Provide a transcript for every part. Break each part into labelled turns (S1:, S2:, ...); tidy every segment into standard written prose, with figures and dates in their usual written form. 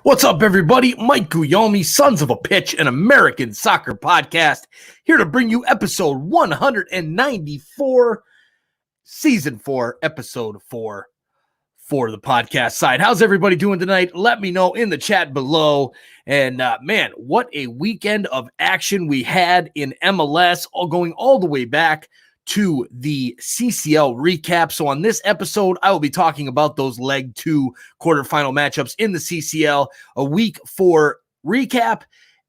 S1: What's up, everybody? Mike Guglielmi, Sons of a Pitch, an American soccer podcast, here to bring you episode 194, season 4, episode 4 for the podcast side. How's everybody doing tonight? Let me know in the chat below. And man, what a weekend of action we had in MLS, going all the way back to the CCL recap. So on this episode, I will be talking about those leg 2 quarterfinal matchups in the CCL, a week 4 recap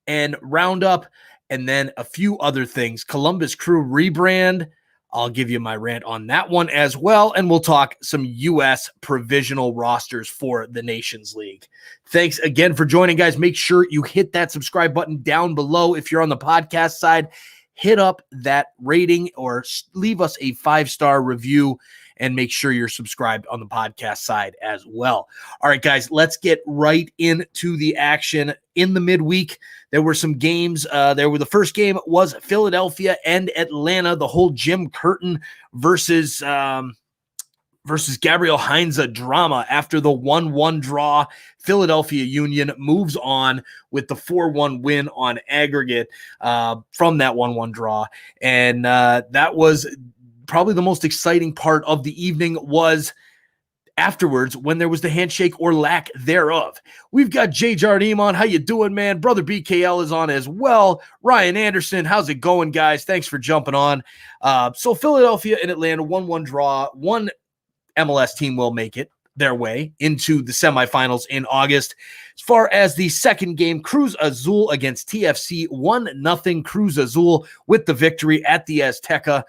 S1: and roundup, and then a few other things. Columbus Crew rebrand. I'll give you my rant on that one as well, and we'll talk some U.S. provisional rosters for the Nations League. Thanks again for joining, guys. Make sure you hit that subscribe button down below if you're on the podcast side. Hit up that rating or leave us a 5-star review, and make sure you're subscribed on the podcast side as well. All right, guys, let's get right into the action. In the midweek, there were some games. The first game was Philadelphia and Atlanta, the whole Jim Curtin versus Gabriel Heinze drama. After the 1-1 draw, Philadelphia Union moves on with the 4-1 win on aggregate from that 1-1 draw. And that was probably the most exciting part of the evening, was afterwards when there was the handshake or lack thereof. We've got Jay Jardim on. How you doing, man? Brother BKL is on as well. Ryan Anderson, how's it going, guys? Thanks for jumping on. So Philadelphia and Atlanta, 1-1 draw. One MLS team will make it their way into the semifinals in August. As far as the second game, Cruz Azul against TFC, 1-0 Cruz Azul with the victory at the Azteca.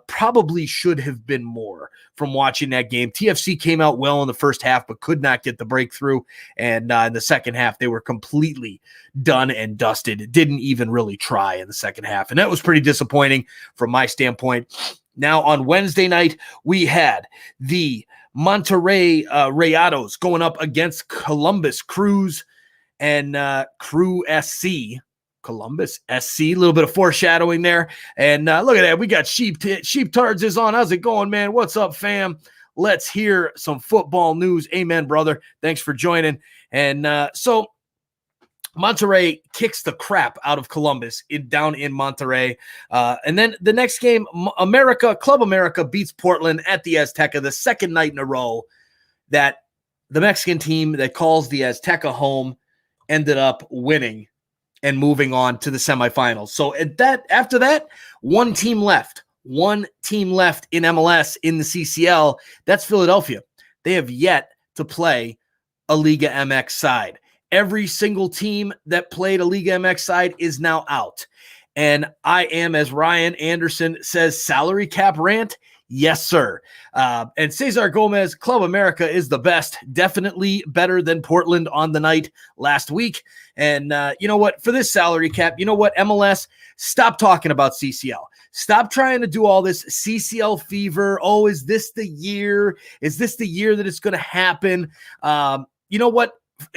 S1: Probably should have been more from watching that game. TFC came out well in the first half, but could not get the breakthrough. And in the second half, they were completely done and dusted. Didn't even really try in the second half. And that was pretty disappointing from my standpoint. Now, on Wednesday night, we had the Monterrey Rayados going up against Columbus Crews and Crew SC. Columbus SC, a little bit of foreshadowing there. And look at that. We got Sheeptards is on. How's it going, man? What's up, fam? Let's hear some football news. Amen, brother. Thanks for joining. And so Monterrey kicks the crap out of Columbus down in Monterrey. And then the next game, Club America beats Portland at the Azteca, the second night in a row that the Mexican team that calls the Azteca home ended up winning and moving on to the semifinals. So after that, one team left in MLS in the CCL. That's Philadelphia. They have yet to play a Liga MX side. Every single team that played a Liga MX side is now out. And I am, as Ryan Anderson says, salary cap rant. Yes, sir. And Cesar Gomez, Club America is the best. Definitely better than Portland on the night last week. And you know what? For this salary cap, you know what, MLS, stop talking about CCL. Stop trying to do all this CCL fever. Oh, is this the year? Is this the year that it's going to happen? You know what?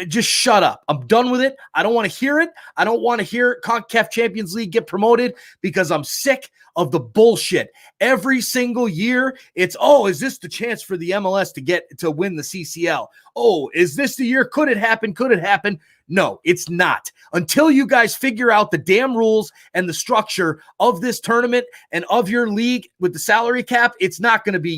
S1: Just shut up. I'm done with it. I don't want to hear it. I don't want to hear CONCACAF Champions League get promoted because I'm sick of the bullshit. Every single year, it's, oh, is this the chance for the MLS to win the CCL? Oh, is this the year? Could it happen? Could it happen? No, it's not. Until you guys figure out the damn rules and the structure of this tournament and of your league with the salary cap, it's not going to be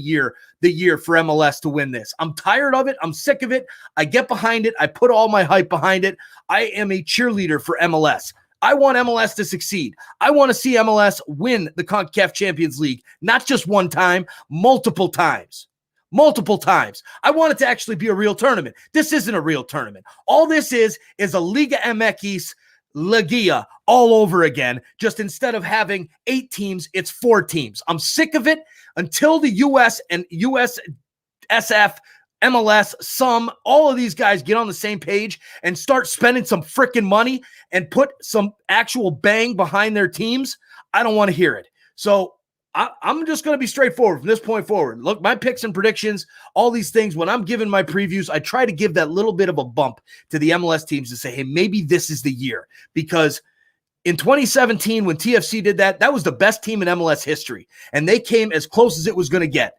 S1: the year for MLS to win this. I'm tired of it. I'm sick of it. I get behind it. I put all my hype behind it. I am a cheerleader for MLS. I want MLS to succeed. I want to see MLS win the CONCACAF Champions League, not just one time, multiple times. Multiple times. I want it to actually be a real tournament. This isn't a real tournament. All this is a Liga MX Ligia all over again. Just instead of having 8 teams, it's 4 teams. I'm sick of it. Until the US and USSF, MLS, all of these guys get on the same page and start spending some freaking money and put some actual bang behind their teams, I don't want to hear it. So I'm just going to be straightforward from this point forward. Look, my picks and predictions, all these things, when I'm giving my previews, I try to give that little bit of a bump to the MLS teams to say, hey, maybe this is the year. Because in 2017, when TFC did that, that was the best team in MLS history. And they came as close as it was going to get.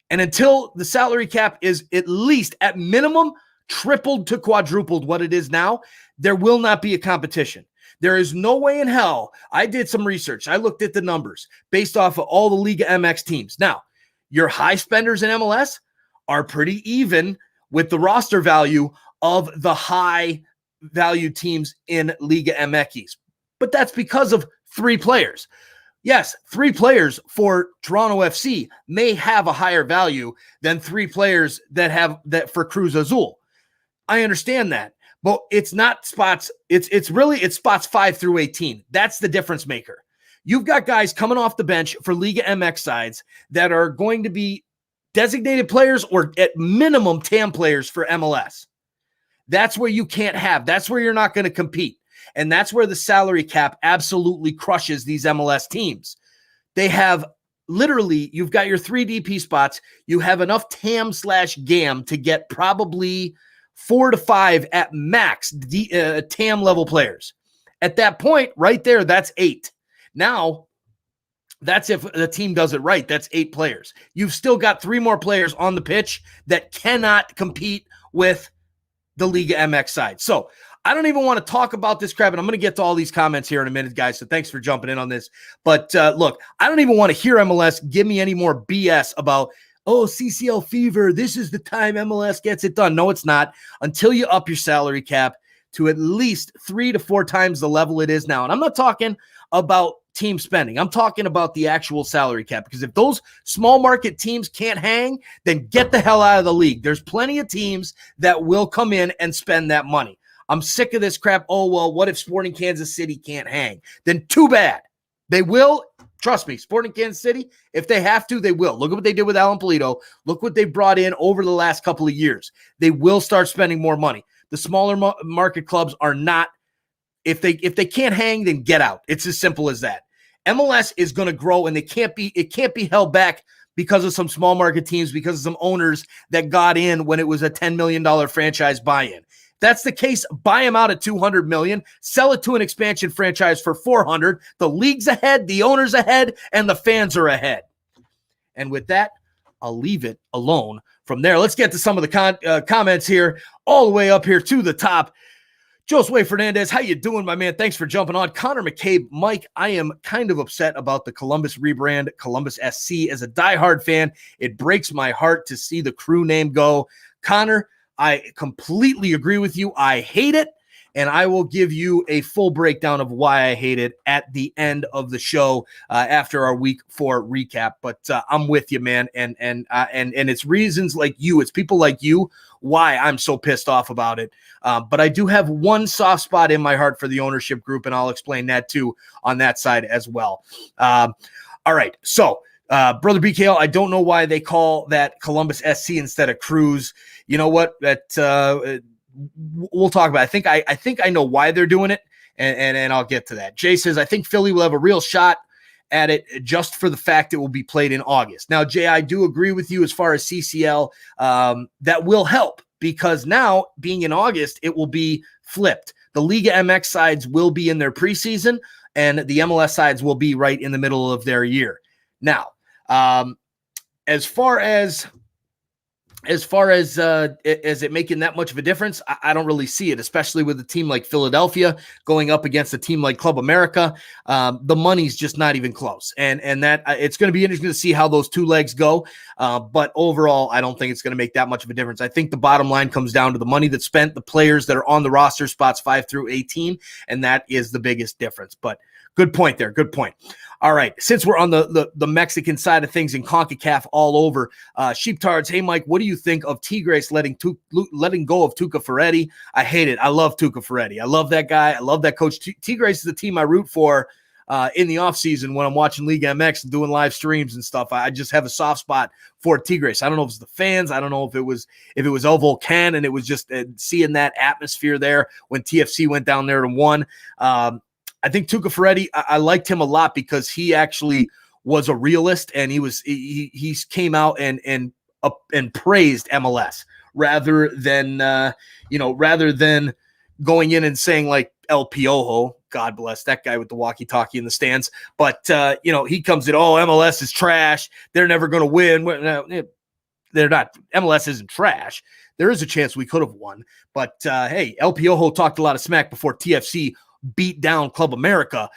S1: And until the salary cap is at least, at minimum, tripled to quadrupled what it is now, there will not be a competition. There is no way in hell. I did some research. I looked at the numbers based off of all the Liga MX teams. Now, your high spenders in MLS are pretty even with the roster value of the high value teams in Liga MX. But that's because of 3 players. Yes, 3 players for Toronto FC may have a higher value than 3 players that have that for Cruz Azul. I understand that. But it's not spots. It's spots 5 through 18. That's the difference maker. You've got guys coming off the bench for Liga MX sides that are going to be designated players or at minimum TAM players for MLS. That's where you can't have. That's where you're not going to compete. And that's where the salary cap absolutely crushes these MLS teams. They have literally, you've got your 3 DP spots. You have enough TAM/GAM to get probably 4 to 5 at max TAM level players. At that point, right there, that's 8. Now, that's if the team does it right. That's 8 players. You've still got 3 more players on the pitch that cannot compete with the Liga MX side. So I don't even want to talk about this crap, and I'm going to get to all these comments here in a minute, guys, so thanks for jumping in on this. But look, I don't even want to hear MLS give me any more BS about, oh, CCL fever, this is the time MLS gets it done. No, it's not. Until you up your salary cap to at least 3 to 4 times the level it is now. And I'm not talking about team spending. I'm talking about the actual salary cap. Because if those small market teams can't hang, then get the hell out of the league. There's plenty of teams that will come in and spend that money. I'm sick of this crap. Oh, well, what if Sporting Kansas City can't hang? Then too bad. They will. Trust me, Sporting Kansas City, if they have to, they will. Look at what they did with Alan Pulido. Look what they brought in over the last couple of years. They will start spending more money. The smaller market clubs are not. If they can't hang, then get out. It's as simple as that. MLS is going to grow, and it can't be held back because of some small market teams, because of some owners that got in when it was a $10 million franchise buy-in. That's the case. Buy them out at $200 million, sell it to an expansion franchise for $400. The league's ahead, the owner's ahead, and the fans are ahead. And with that, I'll leave it alone from there. Let's get to some of the comments here, all the way up here to the top. Josue Fernandez, how you doing, my man? Thanks for jumping on. Connor McCabe, Mike, I am kind of upset about the Columbus rebrand, Columbus SC. As a diehard fan, it breaks my heart to see the crew name go. Connor, I completely agree with you. I hate it, and I will give you a full breakdown of why I hate it at the end of the show after our week 4 recap. But I'm with you, man, and it's reasons like you, it's people like you, why I'm so pissed off about it. But I do have one soft spot in my heart for the ownership group, and I'll explain that too on that side as well. All right, so. Brother BKL, I don't know why they call that Columbus SC instead of Cruz. You know what? That we'll talk about. I think I know why they're doing it, and I'll get to that. Jay says I think Philly will have a real shot at it just for the fact it will be played in August. Now, Jay, I do agree with you as far as CCL. That will help because now being in August, it will be flipped. The Liga MX sides will be in their preseason, and the MLS sides will be right in the middle of their year. Now, as far as it making that much of a difference, I don't really see it, especially with a team like Philadelphia going up against a team like Club America. The money's just not even close. And that it's going to be interesting to see how those 2 legs go. But overall, I don't think it's going to make that much of a difference. I think the bottom line comes down to the money that's spent, the players that are on the roster, spots 5 through 18, and that is the biggest difference. But good point there. Good point. All right. Since we're on the Mexican side of things in CONCACAF all over, sheeptards, hey, Mike, what do you think of Tigres letting go of Tuca Ferretti? I hate it. I love Tuca Ferretti. I love that guy. I love that coach. Tigres is the team I root for in the offseason when I'm watching Liga MX and doing live streams and stuff. I just have a soft spot for Tigres. I don't know if it's the fans. I don't know if it was El Volcan, and it was just seeing that atmosphere there when TFC went down there and won. I think Tuca Ferretti, I liked him a lot because he actually was a realist, and he came out and praised MLS rather than going in and saying like El Piojo, God bless that guy with the walkie-talkie in the stands. But he comes in, MLS is trash. They're never going to win. They're not. MLS isn't trash. There is a chance we could have won. But hey, El Piojo talked a lot of smack before TFC beat down Club America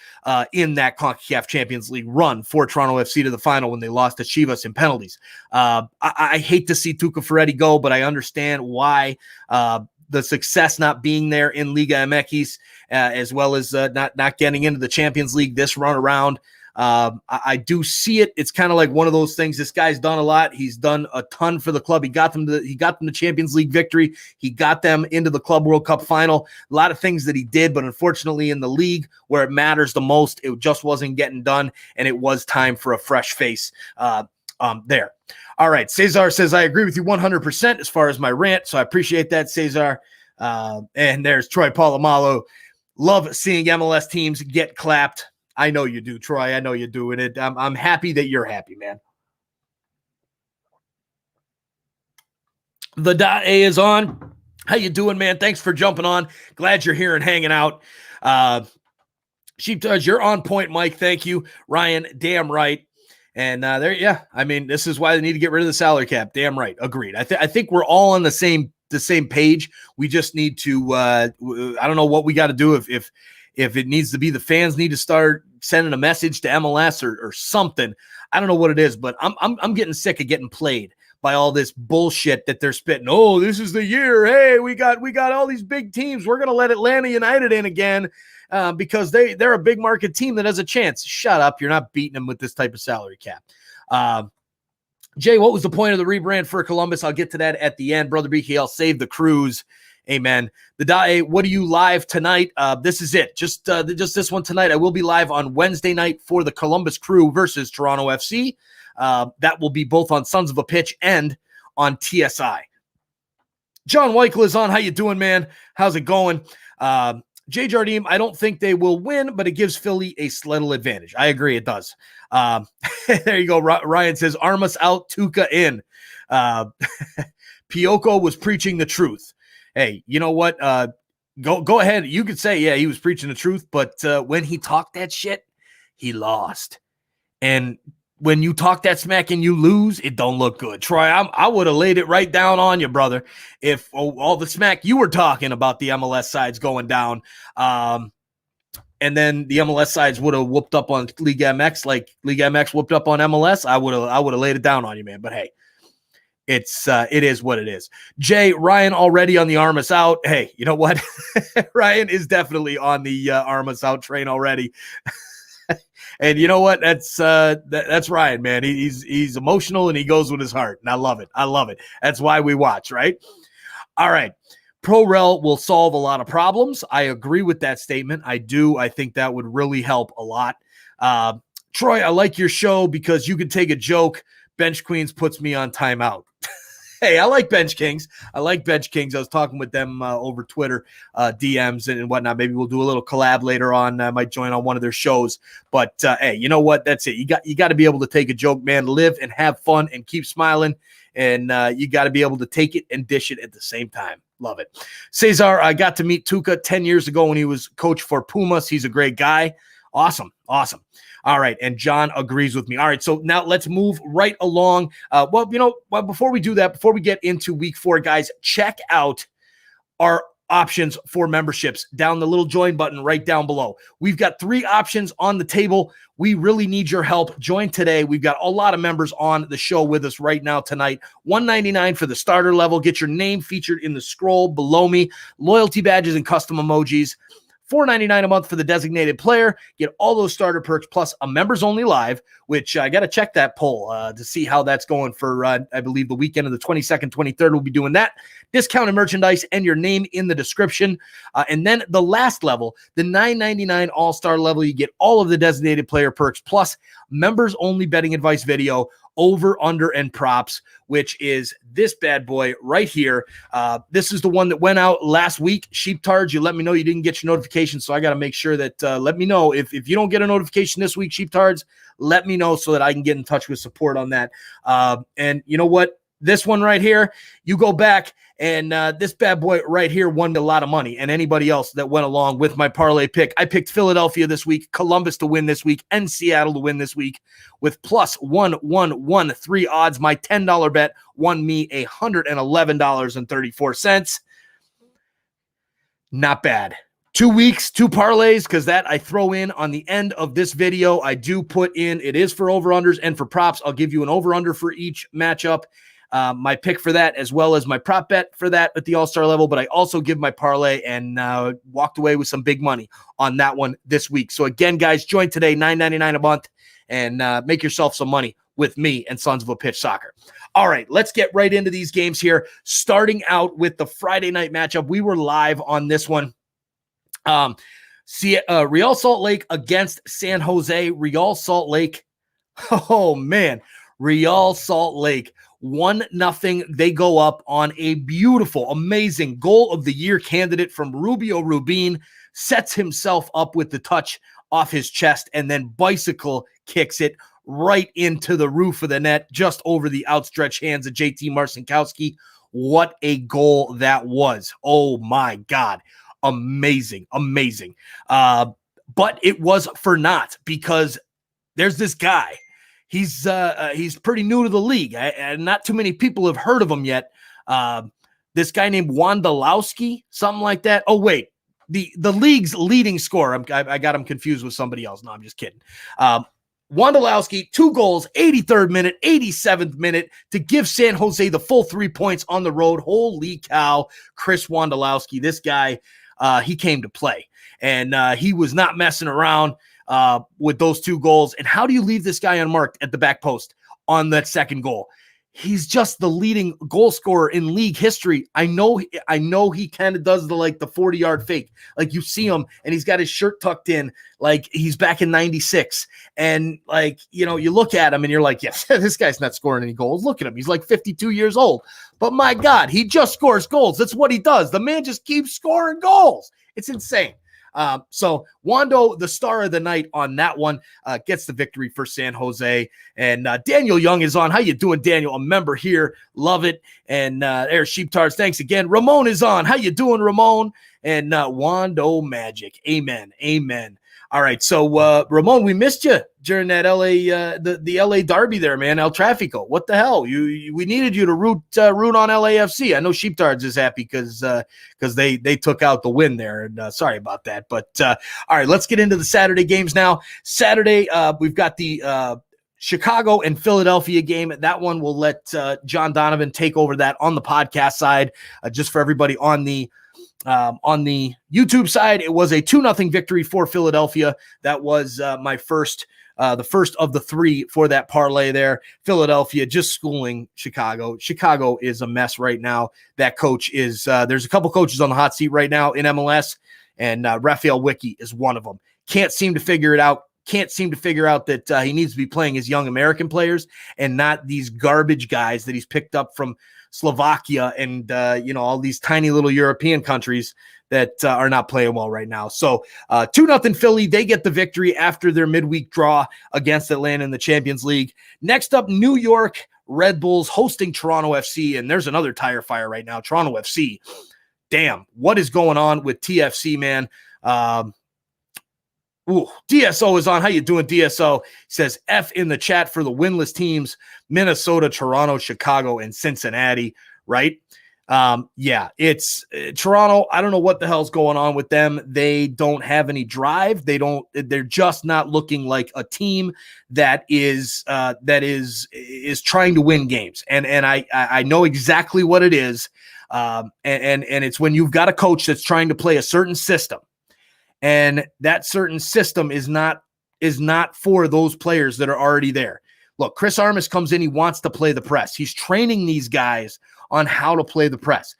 S1: in that CONCACAF Champions League run for Toronto FC to the final when they lost to Chivas in penalties. I hate to see Tuca Ferretti go, but I understand why the success not being there in Liga MX, as well as not getting into the Champions League this run around. I do see it. It's kind of like one of those things. This guy's done a lot. He's done a ton for the club. He got them the Champions League victory. He got them into the Club World Cup final. A lot of things that he did, but unfortunately in the league where it matters the most, it just wasn't getting done, and it was time for a fresh face there. All right. Cesar says, I agree with you 100% as far as my rant, so I appreciate that, Cesar. And there's Troy Polamalu. Love seeing MLS teams get clapped. I know you do, Troy. I know you do. And I'm happy that you're happy, man. The .A is on. How you doing, man? Thanks for jumping on. Glad you're here and hanging out. Sheeptards, you're on point, Mike. Thank you. Ryan, damn right. And this is why they need to get rid of the salary cap. Damn right. Agreed. I think we're all on the same page. We just need to, I don't know what we got to do if it needs to be the fans need to start sending a message to MLS or something. I don't know what it is, but I'm getting sick of getting played by all this bullshit that they're spitting. Oh, this is the year. Hey, we got all these big teams. We're gonna let Atlanta United in again because they're a big market team that has a chance. Shut up. You're not beating them with this type of salary cap. Jay, what was the point of the rebrand for Columbus? I'll get to that at the end. Brother BKL, save the cruise. Amen. The .A, what are you live tonight? This is it. Just this one tonight. I will be live on Wednesday night for the Columbus Crew versus Toronto FC. That will be both on Sons of a Pitch and on TSI. John Weichel is on. How you doing, man? How's it going? Jay Jardim, I don't think they will win, but it gives Philly a little advantage. I agree, it does. There you go. Ryan says, Armas out, Tuca in. Pioco was preaching the truth. Hey, you know what? Go ahead. You could say, yeah, he was preaching the truth, but when he talked that shit, he lost. And when you talk that smack and you lose, it don't look good. Troy, I would have laid it right down on you, brother, if all the smack you were talking about the MLS sides going down, and then the MLS sides would have whooped up on Liga MX like Liga MX whooped up on MLS, I would have laid it down on you, man. But hey, it is what it is. Jay, Ryan already on the Armas out. Hey, you know what? Ryan is definitely on the Armas out train already. And you know what? That's Ryan, man. He's emotional and he goes with his heart. And I love it. I love it. That's why we watch, right? All right. ProRel will solve a lot of problems. I agree with that statement. I do. I think that would really help a lot. Troy, I like your show because you could take a joke. Bench Queens puts me on timeout. Hey, I like Bench Kings. I was talking with them over Twitter, DMs and whatnot. Maybe we'll do a little collab later on. I might join on one of their shows. But hey, you know what? That's it. You got to be able to take a joke, man. Live and have fun and keep smiling. And you got to be able to take it and dish it at the same time. Love it. Cesar, I got to meet Tuca 10 years ago when he was coach for Pumas. He's a great guy. Awesome. All right, and John agrees with me. All right, so now let's move right along. Before we do that, before we get into week 4, guys, check out our options for memberships down the little join button right down below. We've got 3 options on the table. We really need your help. Join today. We've got a lot of members on the show with us right now tonight. $199 for the starter level. Get your name featured in the scroll below me. Loyalty badges and custom emojis. $4.99 a month for the designated player. Get all those starter perks plus a members only live, which I got to check that poll to see how that's going for, I believe, the weekend of the 22nd, 23rd. We'll be doing that. Discounted merchandise and your name in the description. And then the last level, the $9.99 all-star level, you get all of the designated player perks plus members only betting advice video over, under, and props, which is this bad boy right here. This is the one that went out last week. Sheeptards, you let me know you didn't get your notification, so I got to make sure that let me know if you don't get a notification this week, Sheeptards, let me know so that I can get in touch with support on that. And you know what? This one right here, you go back, and this bad boy right here won a lot of money. And anybody else that went along with my parlay pick, I picked Philadelphia this week, Columbus to win this week, and Seattle to win this week with plus 113 odds. My $10 bet won me $111.34. Not bad. 2 weeks, 2 parlays, because that I throw in on the end of this video. I do put in, it is for over-unders and for props. I'll give you an over-under for each matchup. My pick for that, as well as my prop bet for that at the all-star level, but I also give my parlay and walked away with some big money on that one this week. So again, guys, join today, $9.99 a month, and make yourself some money with me and Sons of a Pitch Soccer. All right, let's get right into these games here, starting out with the Friday night matchup. We were live on this one. Real Salt Lake against San Jose. Real Salt Lake. Oh, man. Real Salt Lake. 1-0. They go up on a beautiful, amazing goal of the year candidate from Rubio Rubin. Sets himself up with the touch off his chest and then bicycle kicks it right into the roof of the net, just over the outstretched hands of JT Marcinkowski. What a goal that was. Oh, my God. Amazing. But it was for naught, because there's this guy. He's pretty new to the league, and not too many people have heard of him yet. This guy named Wondolowski, something like that. Oh, wait. The league's leading scorer. I got him confused with somebody else. No, I'm just kidding. Wondolowski, 2 goals, 83rd minute, 87th minute to give San Jose the full 3 points on the road. Holy cow, Chris Wondolowski. This guy, he came to play, and he was not messing around with those 2 goals. And how do you leave this guy unmarked at the back post on that second goal? He's just the leading goal scorer in league history. I know he kind of does the 40-yard fake. Like, you see him and he's got his shirt tucked in like he's back in 96. And you look at him and you're like, yes, this guy's not scoring any goals. Look at him. He's like 52 years old. But my God, he just scores goals. That's what he does. The man just keeps scoring goals. It's insane. So Wando, the star of the night on that one, gets the victory for San Jose. And Daniel Young is on. How you doing, Daniel? A member here. Love it. And there's Sheeptards. Thanks again. Ramon is on. How you doing, Ramon? And Wando Magic. Amen. All right, so Ramon, we missed you during that the LA Derby there, man. El Tráfico. What the hell? We needed you to root on LAFC. I know Sheeptards is happy because they took out the win there, and sorry about that. But all right, let's get into the Saturday games now. Saturday, we've got the Chicago and Philadelphia game. That one we'll let John Donovan take over that on the podcast side, just for everybody on the YouTube side. It was a 2-0 victory for Philadelphia. That was my first, the first of the 3 for that parlay there. Philadelphia just schooling Chicago. Chicago is a mess right now. That coach is, there's a couple coaches on the hot seat right now in MLS, and Raphael Wicki is one of them. Can't seem to figure it out. Can't seem to figure out that he needs to be playing his young American players and not these garbage guys that he's picked up from Slovakia and all these tiny little European countries that are not playing well right now. So 2-0 Philly. They get the victory after their midweek draw against Atlanta in the Champions League. Next up, New York Red Bulls hosting Toronto FC, and there's another tire fire right now. Toronto FC. Damn, what is going on with TFC, man? DSO is on. How you doing, DSO? Says F in the chat for the winless teams: Minnesota, Toronto, Chicago, and Cincinnati, right? Yeah, it's Toronto. I don't know what the hell's going on with them. They don't have any drive. They're just not looking like a team that is trying to win games. And I know exactly what it is. And it's when you've got a coach that's trying to play a certain system, and that certain system is not for those players that are already there. Look, Chris Armas comes in. He wants to play the press. He's training these guys on how to play the press.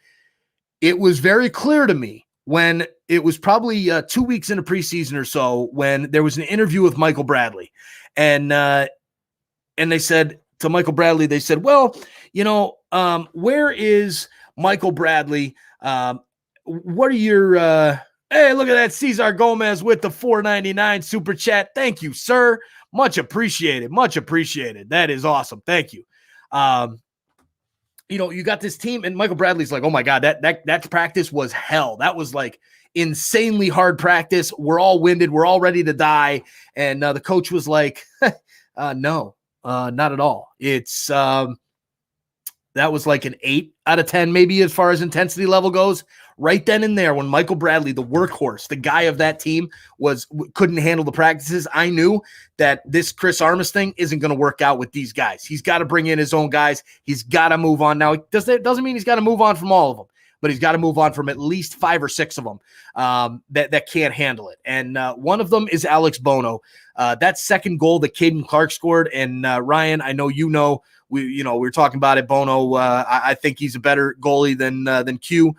S1: It was very clear to me when it was probably 2 weeks into preseason or so, when there was an interview with Michael Bradley, and they said, to Michael Bradley, they said, well, where is Michael Bradley? What are your hey, look at that. Cesar Gomez with the $4.99 super chat. Thank you, sir. Much appreciated. Much appreciated. That is awesome. Thank you. You got this team, and Michael Bradley's like, oh my God, that practice was hell. That was like insanely hard practice. We're all winded. We're all ready to die. And the coach was like, no, not at all. It's that was like an 8 out of 10, maybe, as far as intensity level goes. Right then and there, when Michael Bradley, the workhorse, the guy of that team, couldn't handle the practices, I knew that this Chris Armas thing isn't going to work out with these guys. He's got to bring in his own guys. He's got to move on. Now, it doesn't mean he's got to move on from all of them, but he's got to move on from at least 5 or 6 of them that can't handle it. And one of them is Alex Bono. That second goal that Caden Clark scored, and Ryan, I know we were talking about it. Bono, I think he's a better goalie than Q.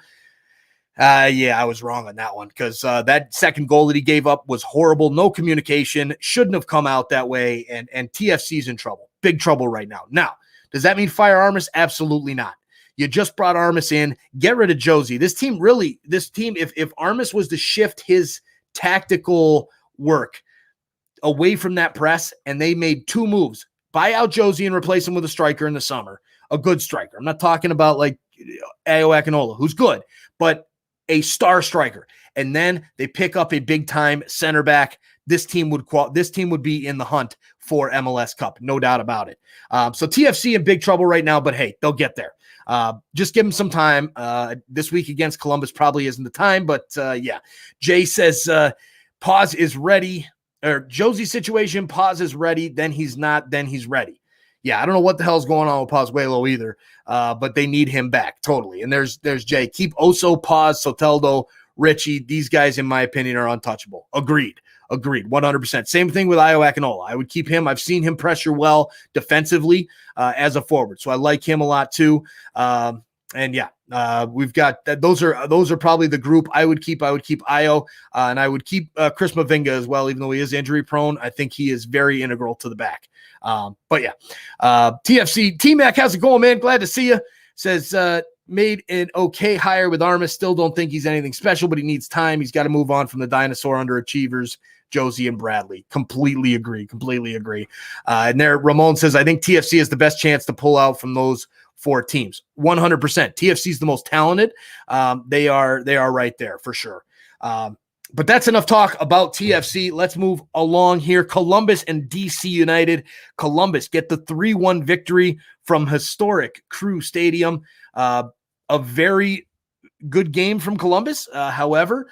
S1: Yeah, I was wrong on that one, because that second goal that he gave up was horrible. No communication. Shouldn't have come out that way. And TFC's in trouble. Big trouble right now. Now, does that mean fire Armas? Absolutely not. You just brought Armas in. Get rid of Josie. This team, if Armas was to shift his tactical work away from that press, and they made 2 moves, buy out Josie and replace him with a striker in the summer, a good striker. I'm not talking about like Ayo Akinola, who's good, but a star striker. And then they pick up a big time center back. This team would be in the hunt for MLS Cup, no doubt about it. So TFC in big trouble right now, but hey, they'll get there. Just give them some time. This week against Columbus probably isn't the time, but yeah. Jay says Paz is ready, or Josie's situation, Paz is ready, then he's not, then he's ready. Yeah, I don't know what the hell's going on with Pozuelo either, but they need him back totally. And there's Jay. Keep Oso, Paz, Soteldo, Richie. These guys, in my opinion, are untouchable. Agreed, 100%. Same thing with Ayo Akinola. I would keep him. I've seen him pressure well defensively as a forward, so I like him a lot too. And yeah, we've got that. Those are probably the group I would keep. I would keep Ayo, and I would keep Chris Mavinga as well, even though he is injury prone. I think he is very integral to the back. But yeah, TFC T-Mac, how's it going, man? Glad to see you. Says made an okay hire with Armas. Still don't think he's anything special, but he needs time. He's got to move on from the dinosaur underachievers, Josie and Bradley. Completely agree. And there, Ramon says, I think TFC has the best chance to pull out from those 4 teams. 100%. TFC is the most talented. They are right there for sure. But that's enough talk about TFC. Let's move along here. Columbus and DC United. Columbus get the 3-1 victory from historic Crew Stadium. A very good game from Columbus. However,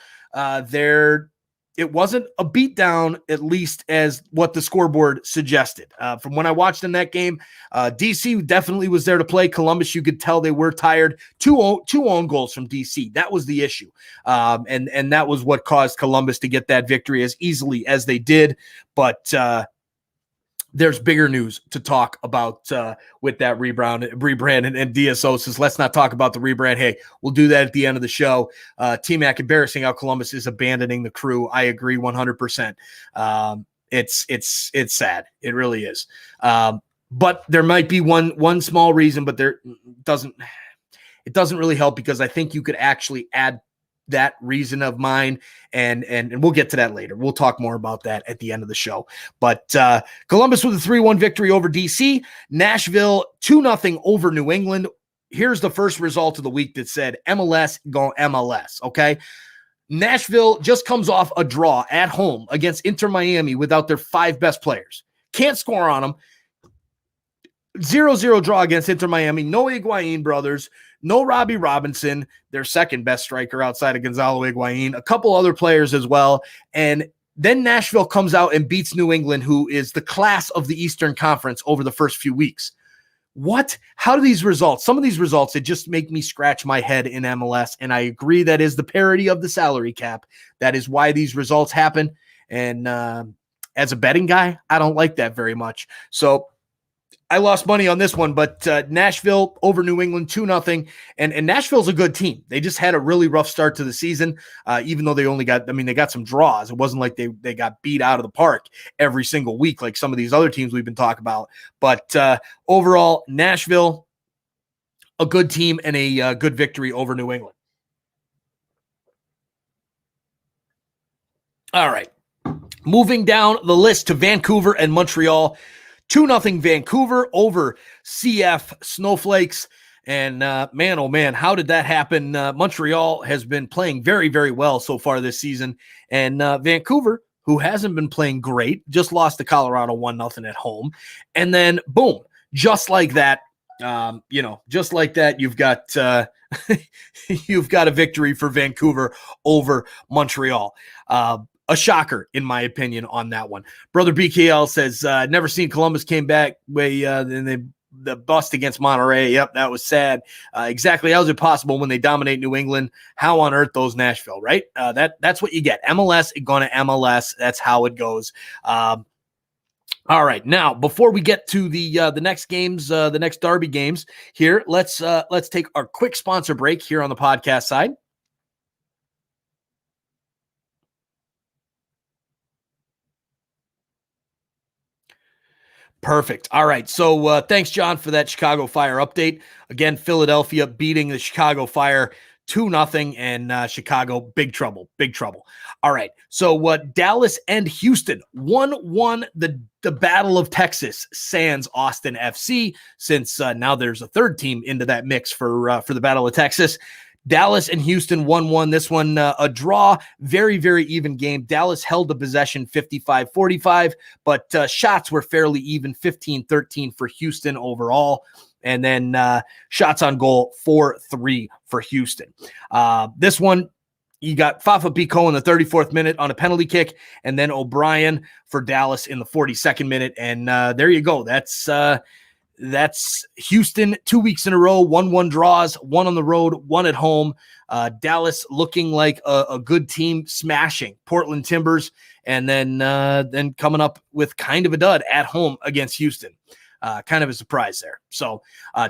S1: it wasn't a beatdown, at least as what the scoreboard suggested. From when I watched in that game, DC definitely was there to play. Columbus, you could tell they were tired. Two own goals from DC. That was the issue. And that was what caused Columbus to get that victory as easily as they did. But there's bigger news to talk about with that rebrand and DSO says, let's not talk about the rebrand. Hey, we'll do that at the end of the show. T-Mac, embarrassing how Columbus is abandoning the Crew. I agree 100%. It's sad. It really is. But there might be one small reason, but it doesn't really help, because I think you could actually add that reason of mine, and we'll get to that later. We'll talk more about that at the end of the show. But Columbus with a 3-1 victory over DC. Nashville 2-0 over New England. Here's the first result of the week that said MLS go MLS, okay? Nashville just comes off a draw at home against Inter Miami without their 5 best players. Can't score on them. 0-0 draw against Inter Miami. No Higuain brothers. No Robbie Robinson, their second best striker outside of Gonzalo Higuain. A couple other players as well. And then Nashville comes out and beats New England, who is the class of the Eastern Conference over the first few weeks. What? How do these results? Some of these results, it just make me scratch my head in MLS. And I agree that is the parity of the salary cap. That is why these results happen. And as a betting guy, I don't like that very much. So I lost money on this one, but Nashville over New England 2-0. And Nashville's a good team. They just had a really rough start to the season, even though they got some draws. It wasn't like they got beat out of the park every single week like some of these other teams we've been talking about. But overall, Nashville, a good team and a good victory over New England. All right. Moving down the list to Vancouver and Montreal. 2-0 Vancouver over CF Snowflakes. And man, oh man, how did that happen? Montreal has been playing very, very well so far this season. And Vancouver, who hasn't been playing great, just lost to Colorado 1-0 at home. And then boom, just like that, you've got you've got a victory for Vancouver over Montreal. A shocker, in my opinion, on that one. Brother BKL says, never seen Columbus came back in the bust against Monterey. Yep, that was sad. Exactly. How is it possible when they dominate New England? How on earth those Nashville, right? That's what you get. MLS, going to MLS. That's how it goes. All right. Now, before we get to the next games, the next Derby games here, let's take our quick sponsor break here on the podcast side. Perfect. All right. So thanks, John, for that Chicago Fire update. Again, Philadelphia beating the Chicago Fire 2-0, and Chicago, big trouble. All right. So Dallas and Houston won the Battle of Texas sans Austin FC, since now there's a third team into that mix for the Battle of Texas. Dallas and Houston 1-1. This one, a draw, very, very even game. Dallas held the possession 55-45, but shots were fairly even, 15-13 for Houston overall. And then shots on goal, 4-3 for Houston. This one, you got Fafa Pico in the 34th minute on a penalty kick, and then O'Brien for Dallas in the 42nd minute. And there you go. That's Houston 2 weeks in a row, 1-1 draws, one on the road, one at home. Dallas looking like a good team, smashing Portland Timbers, and then coming up with kind of a dud at home against Houston. Kind of a surprise there. So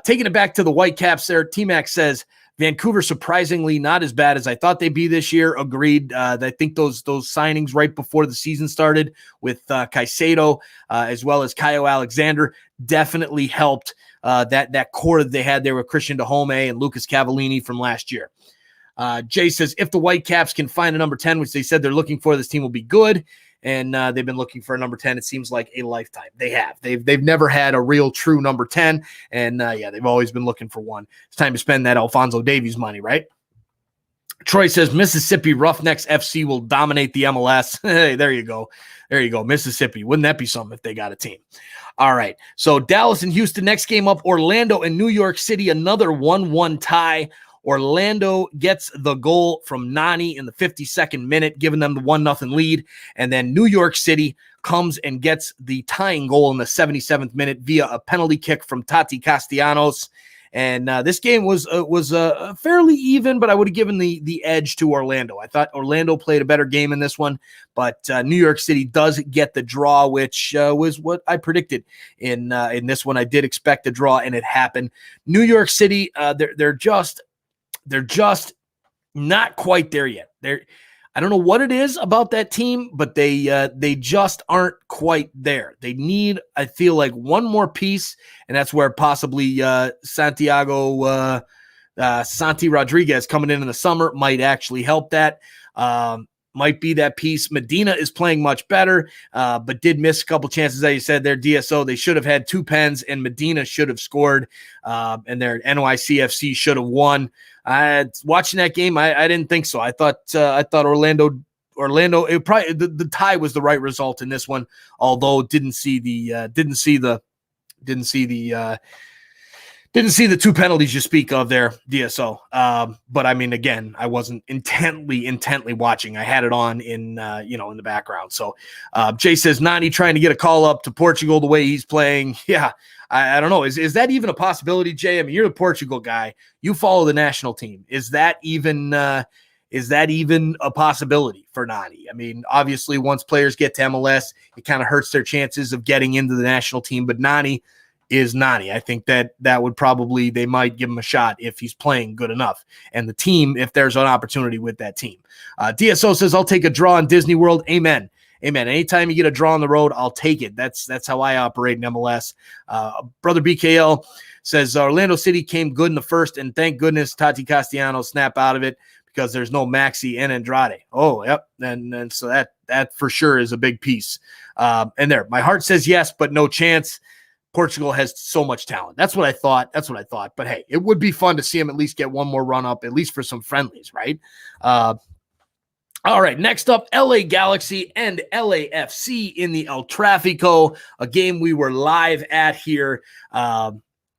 S1: taking it back to the Whitecaps there, T-Mac says, Vancouver surprisingly not as bad as I thought they'd be this year. Agreed. I think those signings right before the season started with Caicedo as well as Caio Alexander definitely helped that core that they had there with Christian Dahome and Lucas Cavallini from last year. Jay says, if the Whitecaps can find a number 10, which they said they're looking for, this team will be good. And they've been looking for a number 10. It seems like a lifetime. They have. They've never had a real true number 10. And they've always been looking for one. It's time to spend that Alphonso Davies money, right? Troy says Mississippi Roughnecks FC will dominate the MLS. Hey, there you go. Mississippi. Wouldn't that be something if they got a team? All right. So Dallas and Houston, next game up, Orlando and New York City, another 1-1 tie. Orlando gets the goal from Nani in the 52nd minute, giving them the 1-0 lead. And then New York City comes and gets the tying goal in the 77th minute via a penalty kick from Tati Castellanos. And this game was fairly even, but I would have given the edge to Orlando. I thought Orlando played a better game in this one, but New York City does get the draw, which was what I predicted in this one. I did expect a draw, and it happened. New York City, they're just not quite there yet. I don't know what it is about that team, but they just aren't quite there. They need, I feel like, one more piece, and that's where possibly Santi Rodriguez coming in the summer might actually help that. Might be that piece. Medina is playing much better, but did miss a couple chances, as you said, their DSO. They should have had 2 pens, and Medina should have scored, and their NYCFC should have won. Watching that game, I didn't think so. I thought Orlando. It probably the tie was the right result in this one, although didn't see the 2 penalties you speak of there, DSO. But I mean, again, I wasn't intently watching. I had it on in the background. So Jay says, Nani trying to get a call up to Portugal the way he's playing. Yeah, I don't know. Is that even a possibility, Jay? I mean, you're the Portugal guy. You follow the national team. Is that even a possibility for Nani? I mean, obviously, once players get to MLS, it kind of hurts their chances of getting into the national team. But Nani, is Nani. I think that would probably, they might give him a shot if he's playing good enough. And the team, if there's an opportunity with that team. DSO says, I'll take a draw in Disney World. Amen. Amen. Anytime you get a draw on the road, I'll take it. That's how I operate in MLS. Brother BKL says, Orlando City came good in the first, and thank goodness Tati Castellanos snap out of it because there's no Maxi and Andrade. Oh, yep. And so that for sure is a big piece. And there, my heart says yes, but no chance. Portugal has so much talent. That's what I thought. But hey, it would be fun to see him at least get one more run up, at least for some friendlies, right? All right, next up, LA Galaxy and LAFC in the El Tráfico, a game we were live at here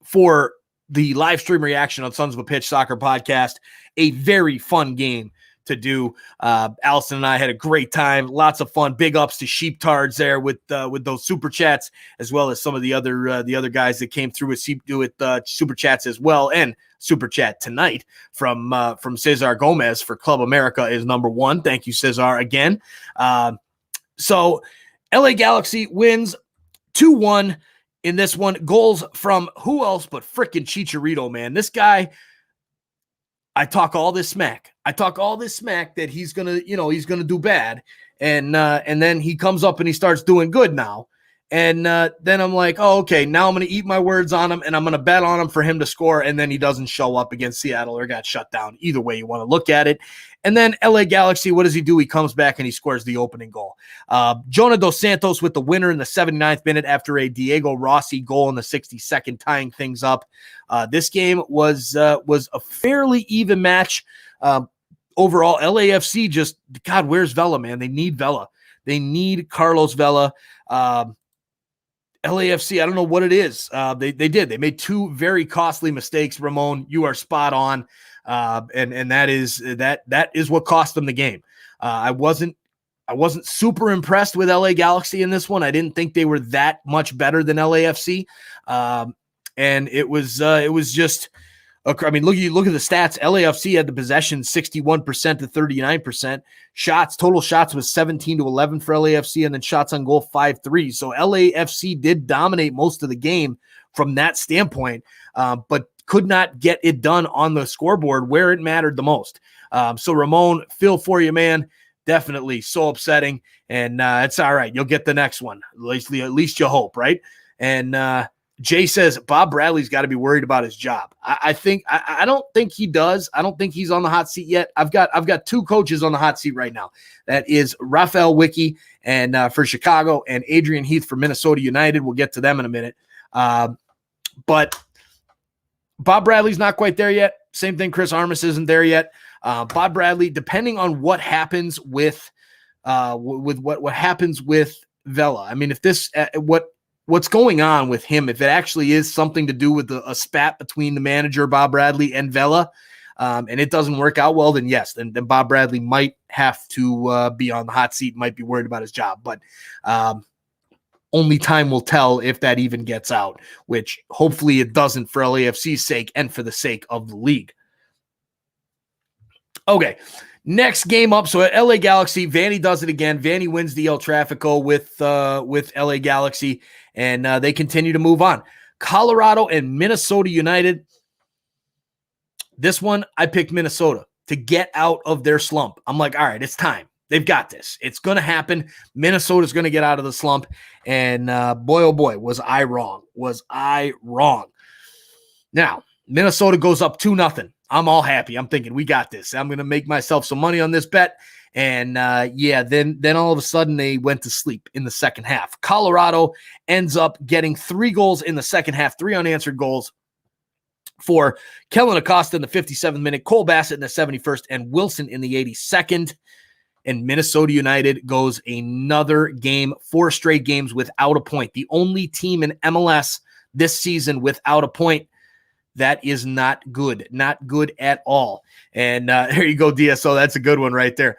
S1: for the live stream reaction on Sons of a Pitch Soccer Podcast. A very fun game to do. Allison and I had a great time. Lots of fun. Big ups to sheeptards there with those super chats, as well as some of the other guys that came through with super chats as well. And super chat tonight from Cesar Gomez for Club America is number one. Thank you, Cesar, again. So LA Galaxy wins 2-1 in this one. Goals from who else but frickin' Chicharito, man. This guy, I talk all this smack that he's gonna do bad, and then he comes up and he starts doing good now, and then I'm like, oh, okay, now I'm gonna eat my words on him, and I'm gonna bet on him for him to score, and then he doesn't show up against Seattle or got shut down. Either way you want to look at it. And then LA Galaxy, what does he do? He comes back and he scores the opening goal. Jonah Dos Santos with the winner in the 79th minute after a Diego Rossi goal in the 62nd, tying things up. This game was a fairly even match. Overall, LAFC just, God, where's Vela, man? They need Vela. They need Carlos Vela. LAFC, I don't know what it is. They made two very costly mistakes. Ramon, you are spot on. And that is what cost them the game. I wasn't super impressed with LA Galaxy in this one. I didn't think they were that much better than LAFC. And it was just, I mean, look at the stats. LAFC had the possession 61% to 39%. Total shots was 17-11 for LAFC, and then shots on goal 5-3. So LAFC did dominate most of the game from that standpoint, but could not get it done on the scoreboard where it mattered the most. So Ramon, feel for you, man. Definitely so upsetting, and it's all right. You'll get the next one. At least you hope, right? And Jay says Bob Bradley's got to be worried about his job. I don't think he does. I don't think he's on the hot seat yet. I've got two coaches on the hot seat right now. That is Raphael Wicki and for Chicago, and Adrian Heath for Minnesota United. We'll get to them in a minute. But Bob Bradley's not quite there yet. Same thing. Chris Armas isn't there yet. Bob Bradley, depending on what happens with what happens with Vela. I mean, if this what's going on with him, if it actually is something to do with a spat between the manager Bob Bradley and Vela, and it doesn't work out well, then yes, then Bob Bradley might have to be on the hot seat, might be worried about his job. But only time will tell if that even gets out, which hopefully it doesn't for LAFC's sake and for the sake of the league. Okay, next game up. So at LA Galaxy, Vanny does it again. Vanny wins the El Tráfico with LA Galaxy, and they continue to move on. Colorado and Minnesota United. This one, I picked Minnesota to get out of their slump. I'm like, all right, it's time. They've got this. It's going to happen. Minnesota's going to get out of the slump. And boy, oh boy, was I wrong. Now, Minnesota goes up 2-0. I'm all happy. I'm thinking, we got this. I'm going to make myself some money on this bet. And then all of a sudden they went to sleep in the second half. Colorado ends up getting 3 goals in the second half, 3 unanswered goals for Kellen Acosta in the 57th minute, Cole Bassett in the 71st, and Wilson in the 82nd. And Minnesota United goes another game, 4 straight games without a point. The only team in MLS this season without a point. That is not good. Not good at all. And there you go, DSO. That's a good one right there.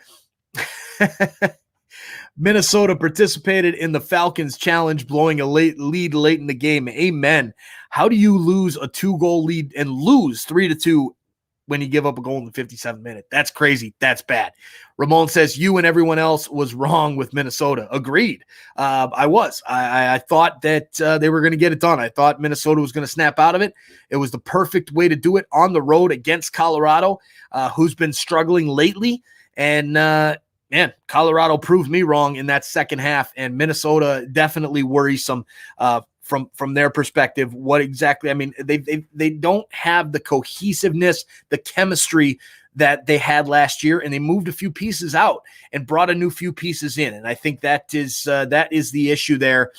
S1: Minnesota participated in the Falcons challenge, blowing a lead late in the game. Amen. How do you lose a 2-goal lead and lose 3-2 when you give up a goal in the 57th minute. That's crazy. That's bad. Ramon says, you and everyone else was wrong with Minnesota. Agreed. I was. I thought that they were going to get it done. I thought Minnesota was going to snap out of it. It was the perfect way to do it on the road against Colorado, who's been struggling lately. And, man, Colorado proved me wrong in that second half, and Minnesota definitely worrisome from their perspective. What exactly? I mean, they don't have the cohesiveness, the chemistry that they had last year, and they moved a few pieces out and brought a new few pieces in, and I think that is the issue there.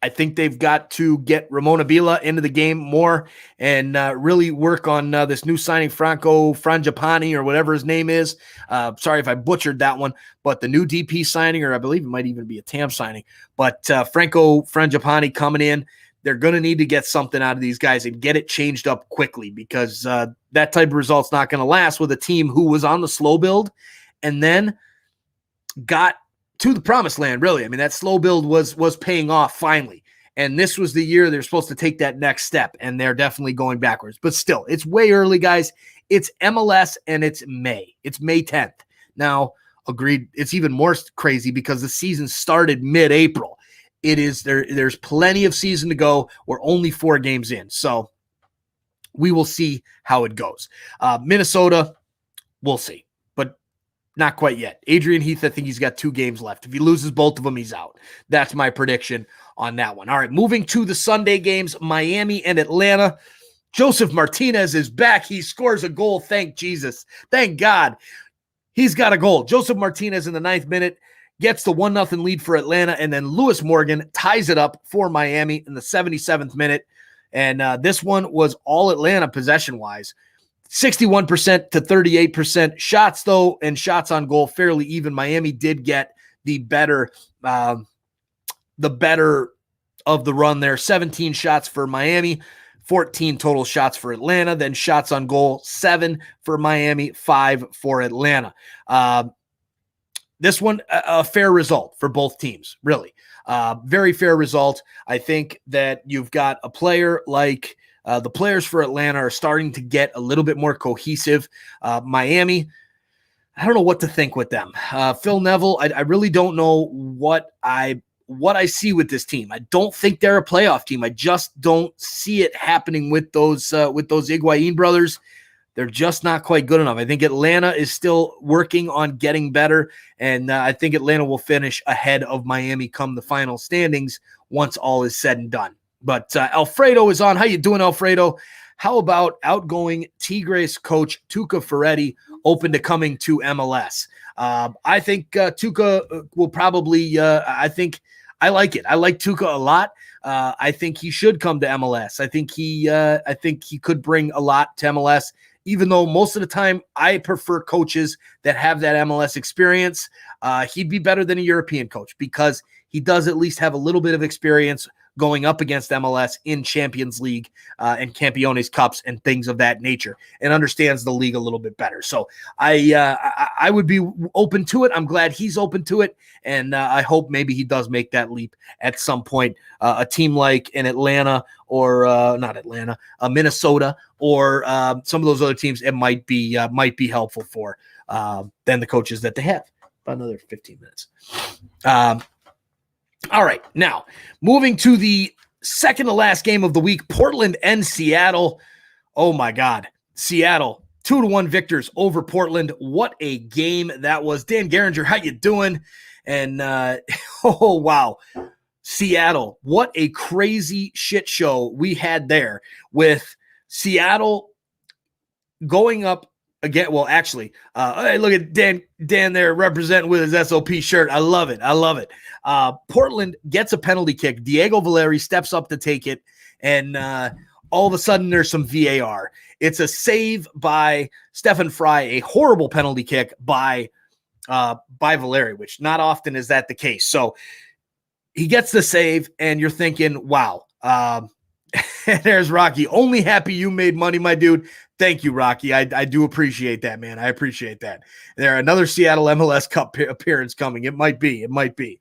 S1: I think they've got to get Ramon Pablano into the game more and really work on this new signing, Franco Frangipani, or whatever his name is. Sorry if I butchered that one, but the new DP signing, or I believe it might even be a TAM signing, but Franco Frangipani coming in. They're going to need to get something out of these guys and get it changed up quickly, because that type of result's not going to last with a team who was on the slow build and then got to the promised land, really. I mean, that slow build was paying off finally. And this was the year they're supposed to take that next step, and they're definitely going backwards. But still, it's way early, guys. It's MLS, and it's May. It's May 10th. Now, agreed, it's even more crazy because the season started mid-April. It is there's plenty of season to go. We're only 4 games in. So we will see how it goes. Minnesota, we'll see. Not quite yet. Adrian Heath, I think he's got 2 games left. If he loses both of them, he's out. That's my prediction on that one. All right, moving to the Sunday games, Miami and Atlanta. Joseph Martinez is back. He scores a goal. Thank Jesus. Thank God. He's got a goal. Joseph Martinez in the 9th minute gets the 1-0 lead for Atlanta, and then Lewis Morgan ties it up for Miami in the 77th minute. And this one was all Atlanta possession-wise. 61% to 38% shots, though, and shots on goal fairly even. Miami did get the better of the run there. 17 shots for Miami, 14 total shots for Atlanta. Then shots on goal, 7 for Miami, 5 for Atlanta. This one, a fair result for both teams, really. Very fair result. I think that you've got a player like the players for Atlanta are starting to get a little bit more cohesive. Miami, I don't know what to think with them. Phil Neville, I really don't know what I see with this team. I don't think they're a playoff team. I just don't see it happening with those Higuain brothers. They're just not quite good enough. I think Atlanta is still working on getting better, and I think Atlanta will finish ahead of Miami come the final standings once all is said and done. But Alfredo is on. How you doing, Alfredo? How about outgoing Tigres coach Tuca Ferretti open to coming to MLS? I think Tuca will probably I like it. I like Tuca a lot. I think he should come to MLS. I think he could bring a lot to MLS, even though most of the time I prefer coaches that have that MLS experience. He'd be better than a European coach because he does at least have a little bit of experience going up against MLS in Champions League and Campeones Cups and things of that nature, and understands the league a little bit better. So I would be open to it. I'm glad he's open to it, and I hope maybe he does make that leap at some point. A team like in Atlanta or not Atlanta, Minnesota, or some of those other teams, it might be helpful for than the coaches that they have. About another 15 minutes. All right, now moving to the second to last game of the week, Portland and Seattle. Oh my God, Seattle 2-1 victors over Portland. What a game that was. Dan Geringer, how you doing? And oh wow, Seattle, what a crazy shit show we had there with Seattle going up again. Well, actually, hey, look at Dan there representing with his SOP shirt. I love it. Portland gets a penalty kick. Diego Valeri steps up to take it, and all of a sudden there's some VAR. It's a save by Stephen Fry, a horrible penalty kick by Valeri, which not often is that the case. So he gets the save, and you're thinking, wow. There's Rocky. Only happy you made money, my dude. Thank you, Rocky. I do appreciate that, man. I appreciate that. There, another Seattle MLS Cup appearance coming. It might be.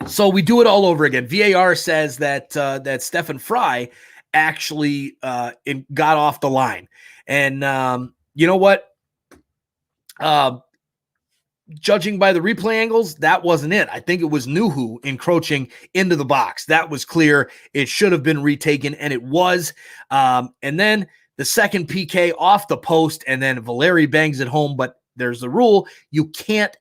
S1: So we do it all over again. VAR says that Stephen Fry actually got off the line. And you know what? Judging by the replay angles, that wasn't it. I think it was Nuhu encroaching into the box. That was clear. It should have been retaken, and it was. And then the second PK off the post, and then Valeri bangs it home. But there's the rule. You cannot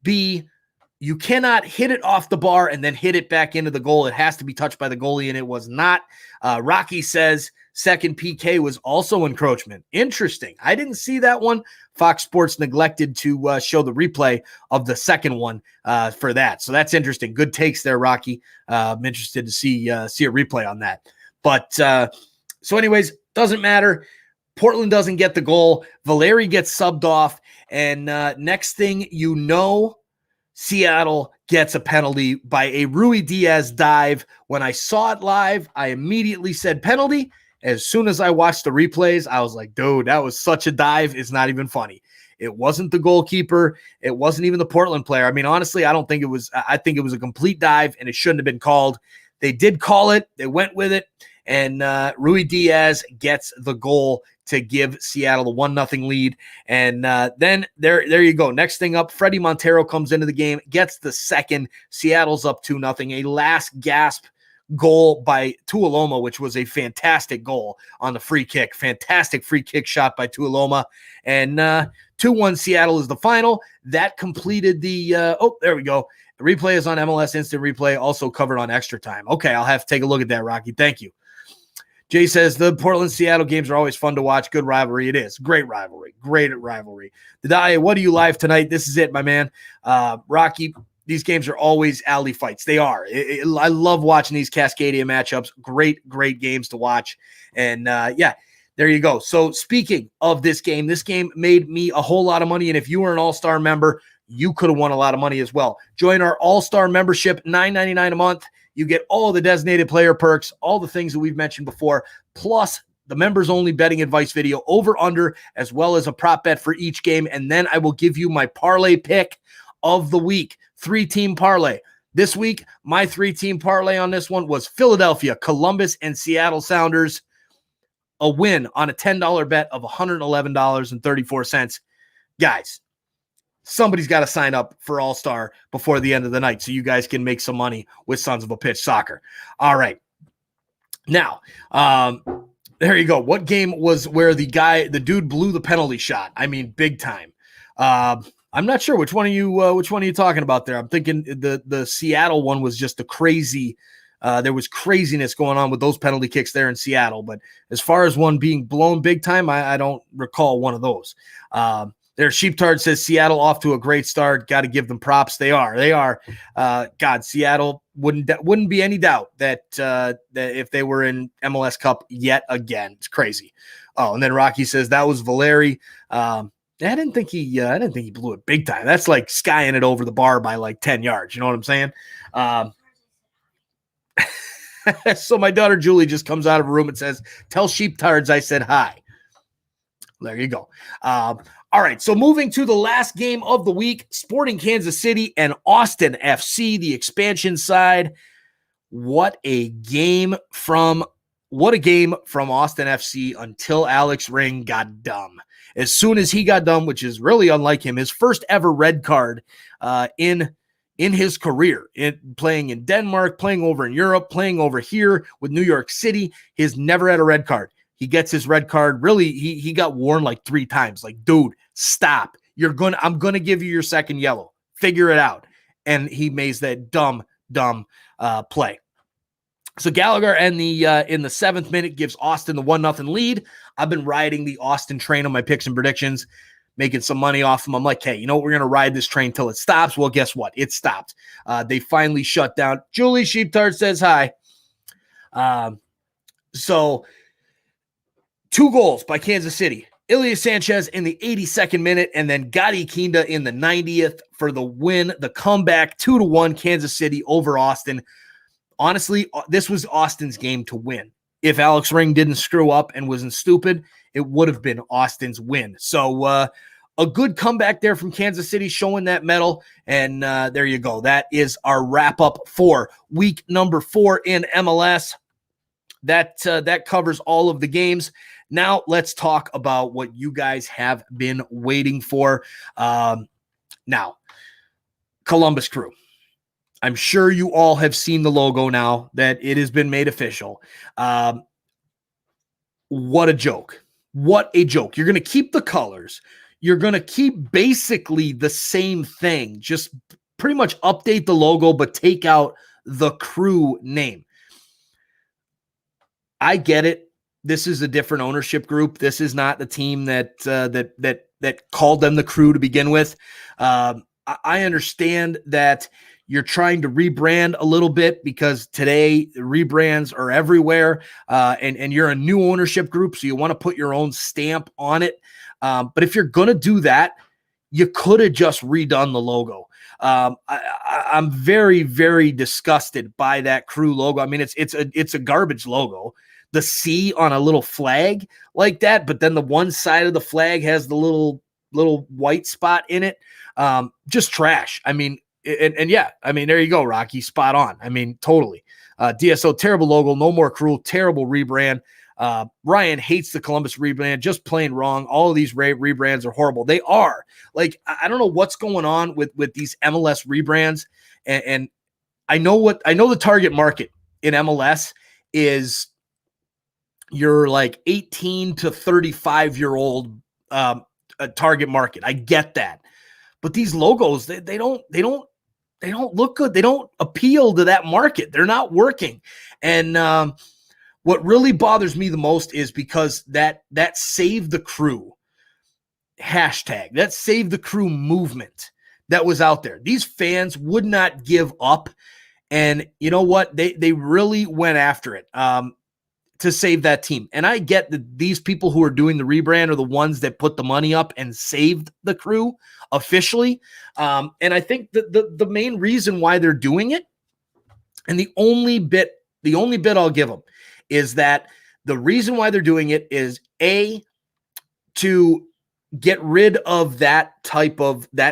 S1: hit it off the bar and then hit it back into the goal. It has to be touched by the goalie, and it was not. Rocky says second PK was also encroachment. Interesting. I didn't see that one. Fox Sports neglected to show the replay of the second one for that. So that's interesting. Good takes there, Rocky. I'm interested to see a replay on that. But so anyways, doesn't matter. Portland doesn't get the goal. Valeri gets subbed off. And next thing you know, Seattle gets a penalty by a Rui Diaz dive. When I saw it live, I immediately said penalty. As soon as I watched the replays, I was like, dude, that was such a dive. It's not even funny. It wasn't the goalkeeper. It wasn't even the Portland player. I mean, honestly, I think it was a complete dive, and it shouldn't have been called. They did call it. They went with it. And Rui Diaz gets the goal to give Seattle a 1-0 lead. And then there you go. Next thing up, Freddie Montero comes into the game, gets the second. Seattle's up 2-0. A last gasp goal by Tuoloma, which was a fantastic goal on the free kick. Fantastic free kick shot by Tuoloma. And 2-1 Seattle is the final. That completed the there we go. The replay is on MLS Instant Replay, also covered on Extra Time. Okay, I'll have to take a look at that, Rocky. Thank you. Jay says the Portland-Seattle games are always fun to watch. Good rivalry. It is. Great rivalry. Great rivalry. Dadae, what do you live tonight? This is it, my man. Rocky, these games are always alley fights. They are. I love watching these Cascadia matchups. Great, great games to watch. And, there you go. So speaking of this game made me a whole lot of money. And if you were an All-Star member, you could have won a lot of money as well. Join our All-Star membership, $9.99 a month. You get all the designated player perks, all the things that we've mentioned before, plus the members-only betting advice video over-under, as well as a prop bet for each game. And then I will give you my parlay pick of the week, 3-team parlay. This week, my 3-team parlay on this one was Philadelphia, Columbus, and Seattle Sounders. A win on a $10 bet of $111.34. Guys, somebody's got to sign up for All-Star before the end of the night so you guys can make some money with Sons of a Pitch Soccer. All right. Now, there you go. What game was where the dude blew the penalty shot? I mean, big time. I'm not sure which one are you talking about there. I'm thinking the Seattle one was just the crazy. There was craziness going on with those penalty kicks there in Seattle. But as far as one being blown big time, I don't recall one of those. There, Sheeptard says Seattle off to a great start. Got to give them props. They are. God, Seattle wouldn't be any doubt that if they were in MLS Cup yet again. It's crazy. Oh, and then Rocky says that was Valeri. I didn't think he blew it big time. That's like skying it over the bar by like 10 yards. You know what I'm saying? So my daughter Julie just comes out of her room and says, "Tell Sheeptards I said hi." There you go. All right, so moving to the last game of the week, Sporting Kansas City and Austin FC, the expansion side. What a game from Austin FC until Alex Ring got dumb. As soon as he got dumb, which is really unlike him, his first ever red card in his career, playing in Denmark, playing over in Europe, playing over here with New York City, he's never had a red card. He gets his red card. Really, he got warned like 3 times. Like, dude, stop. I'm gonna give you your second yellow. Figure it out. And he makes that dumb play. So Gallagher in the 7th minute gives Austin the 1-0 lead. I've been riding the Austin train on my picks and predictions, making some money off them. I'm like, hey, you know what? We're gonna ride this train till it stops. Well, guess what? It stopped. They finally shut down. Julie Sheeptard says hi. So 2 goals by Kansas City. Ilya Sanchez in the 82nd minute, and then Gadi Kinda in the 90th for the win, the comeback, 2-1 Kansas City over Austin. Honestly, this was Austin's game to win. If Alex Ring didn't screw up and wasn't stupid, it would have been Austin's win. So a good comeback there from Kansas City, showing that medal. And there you go. That is our wrap-up for week number 4 in MLS. that covers all of the games. Now let's talk about what you guys have been waiting for. Now, Columbus Crew. I'm sure you all have seen the logo now that it has been made official. What a joke. What a joke. You're going to keep the colors. You're going to keep basically the same thing. Just pretty much update the logo, but take out the Crew name. I get it. This is a different ownership group. This is not the team that called them the Crew to begin with. I understand that you're trying to rebrand a little bit because today rebrands are everywhere, and you're a new ownership group, so you want to put your own stamp on it. But if you're going to do that, you could have just redone the logo. I'm very, very disgusted by that Crew logo. I mean, it's a garbage logo. The C on a little flag like that, but then the one side of the flag has the little white spot in it. Just trash. I mean, and yeah, I mean, there you go, Rocky, spot on. I mean, totally. DSO, terrible logo, no more Crew, terrible rebrand. Ryan hates the Columbus rebrand, just plain wrong. All of these rebrands are horrible. They are. Like, I don't know what's going on with these MLS rebrands, and I know the target market in MLS is your like 18 to 35-year-old target market. I get that. But these logos, they don't look good. They don't appeal to that market. They're not working. And what really bothers me the most is because that Save the Crew hashtag, that Save the Crew movement that was out there. These fans would not give up. And you know what? They really went after it to save that team. And I get that these people who are doing the rebrand are the ones that put the money up and saved the Crew officially. And I think that the main reason why they're doing it, and the only bit I'll give them, is that the reason why they're doing it is to get rid of that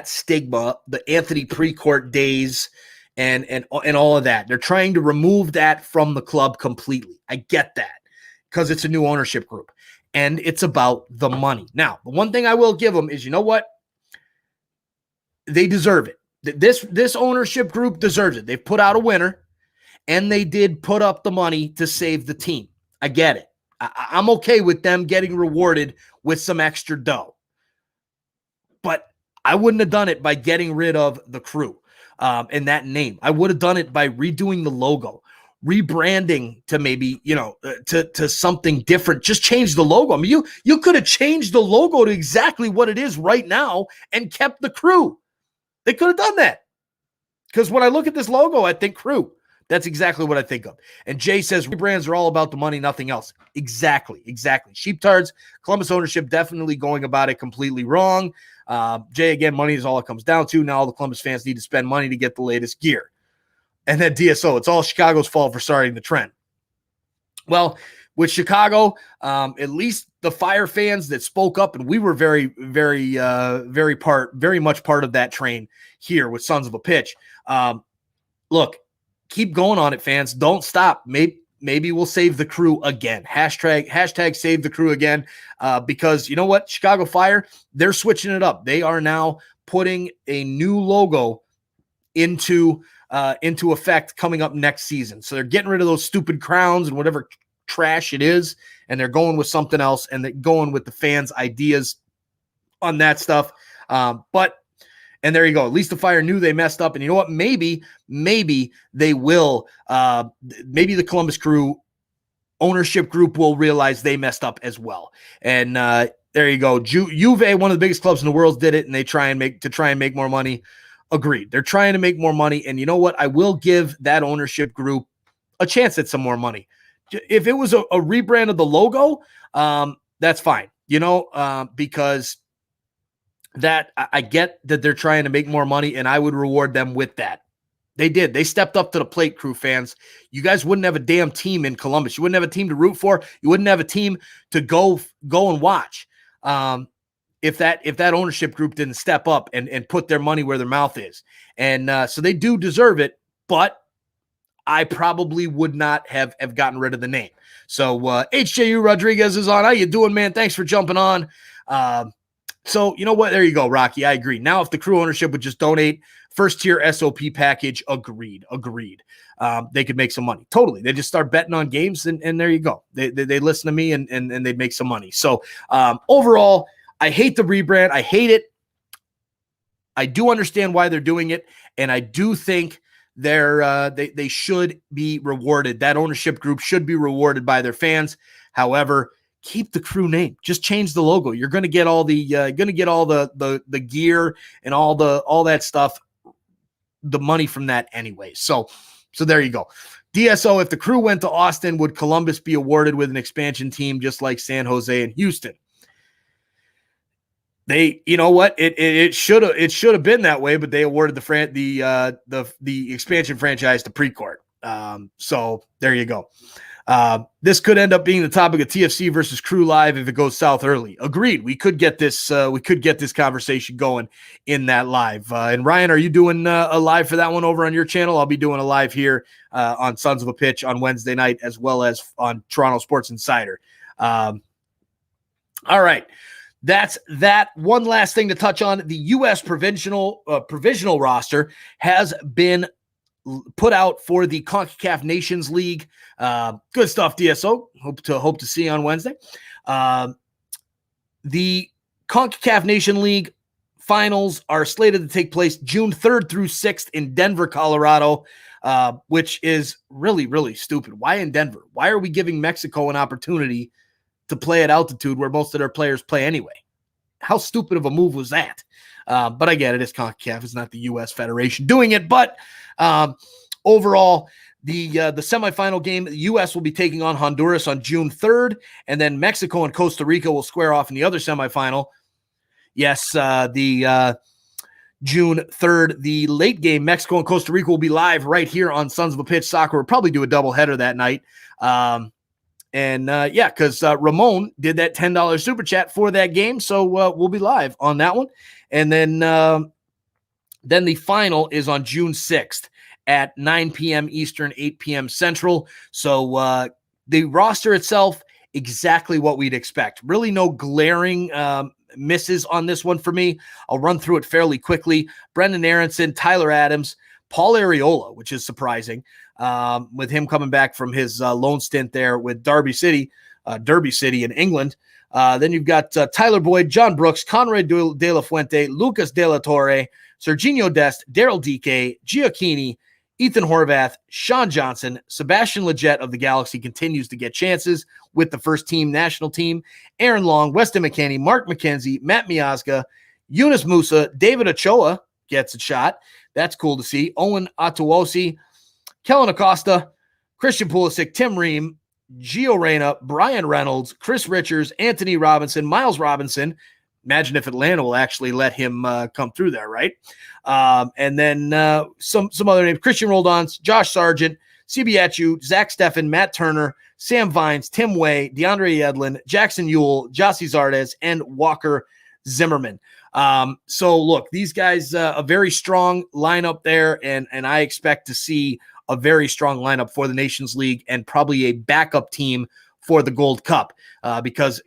S1: stigma, the Anthony Precourt days and all of that. They're trying to remove that from the club completely. I get that because it's a new ownership group and it's about the money. Now, the one thing I will give them is, you know what? They deserve it. This ownership group deserves it. They've put out a winner and they did put up the money to save the team. I get it. I'm okay with them getting rewarded with some extra dough. But I wouldn't have done it by getting rid of the Crew and that name. I would have done it by redoing the logo, rebranding to maybe, to something different. Just change the logo. I mean, you could have changed the logo to exactly what it is right now and kept the Crew. They could have done that. Because when I look at this logo, I think Crew. That's exactly what I think of. And Jay says rebrands are all about the money, nothing else. Exactly. Sheeptards, Columbus ownership definitely going about it completely wrong. Jay, again, money is all it comes down to. Now all the Columbus fans need to spend money to get the latest gear. And then DSO, it's all Chicago's fault for starting the trend. Well, with Chicago, at least the Fire fans that spoke up, and we were very, very, very much part of that train here with Sons of a Pitch. Look, keep going on it, fans. Don't stop. Maybe we'll save the Crew again. Hashtag save the Crew again. Because you know what? Chicago Fire, they're switching it up. They are now putting a new logo into effect coming up next season. So they're getting rid of those stupid crowns and whatever trash it is, and they're going with something else, and they're going with the fans' ideas on that stuff. And there you go. At least the Fire knew they messed up. And you know what? Maybe they will. Maybe the Columbus Crew ownership group will realize they messed up as well. And there you go. Juve, one of the biggest clubs in the world, did it, and they try and make more money. Agreed. They're trying to make more money. And you know what? I will give that ownership group a chance at some more money. If it was a rebrand of the logo, that's fine. Because that I get that they're trying to make more money, and I would reward them with that. They did. They stepped up to the plate, Crew fans. You guys wouldn't have a damn team in Columbus. You wouldn't have a team to root for. You wouldn't have a team to go and watch if that ownership group didn't step up and put their money where their mouth is. And so they do deserve it, but I probably would not have gotten rid of the name. So HJU Rodriguez is on. How you doing, man? Thanks for jumping on. So you know what? There you go, Rocky. I agree. Now, if the crew ownership would just donate first tier SOP package, agreed. They could make some money. Totally. They just start betting on games, and there you go. They listen to me, and they'd make some money. So overall, I hate the rebrand. I hate it. I do understand why they're doing it, and I do think they should be rewarded. That ownership group should be rewarded by their fans. However, keep the crew name. Just change the logo. You're going to get all the gear and all that stuff, the money from that anyway. So there you go. DSO, if the crew went to Austin, would Columbus be awarded with an expansion team just like San Jose and Houston? They, you know what? It should have been that way, but they awarded the expansion franchise to Precourt. So there you go. This could end up being the topic of TFC versus Crew Live if it goes south early. Agreed. We could get this. We could get this conversation going in that live. And Ryan, are you doing a live for that one over on your channel? I'll be doing a live here on Sons of a Pitch on Wednesday night, as well as on Toronto Sports Insider. All right. That's that. One last thing to touch on. The U.S. provisional roster has been put out for the CONCACAF Nations League. Good stuff, DSO. Hope to see you on Wednesday. The CONCACAF Nation League finals are slated to take place June 3rd through 6th in Denver, Colorado, which is really, really stupid. Why in Denver? Why are we giving Mexico an opportunity to play at altitude where most of their players play anyway? How stupid of a move was that? But I get it. It's CONCACAF. It's not the U.S. Federation doing it. But overall, the semifinal game, the U.S. will be taking on Honduras on June 3rd, and then Mexico and Costa Rica will square off in the other semifinal. Yes, the June 3rd, the late game, Mexico and Costa Rica will be live right here on Sons of a Pitch Soccer. We'll probably do a doubleheader that night. Because Ramon did that $10 super chat for that game, so we'll be live on that one. And then the final is on June 6th at 9 p.m. Eastern, 8 p.m. Central. So the roster itself, exactly what we'd expect. Really no glaring misses on this one for me. I'll run through it fairly quickly. Brendan Aronson, Tyler Adams, Paul Arriola, which is surprising, with him coming back from his loan stint there with Derby City in England. Then you've got Tyler Boyd, John Brooks, Conrad de la Fuente, Lucas de la Torre, Serginho Dest, Daryl DK, Giacchini, Ethan Horvath, Sean Johnson, Sebastian Lletget of the Galaxy continues to get chances with the first team national team, Aaron Long, Weston McKennie, Mark McKenzie, Matt Miazga, Yunus Musa, David Ochoa gets a shot. That's cool to see. Owen Atuosi, Kellen Acosta, Christian Pulisic, Tim Ream, Gio Reyna, Brian Reynolds, Chris Richards, Anthony Robinson, Miles Robinson. Imagine if Atlanta will actually let him come through there, right? And then some other names: Christian Roldans, Josh Sargent, CB Zach Steffen, Matt Turner, Sam Vines, Tim Way, DeAndre Yedlin, Jackson Ewell, Jossie Zardes, and Walker Zimmerman. So look, these guys, a very strong lineup there, and I expect to see a very strong lineup for the Nations League and probably a backup team for the Gold Cup, because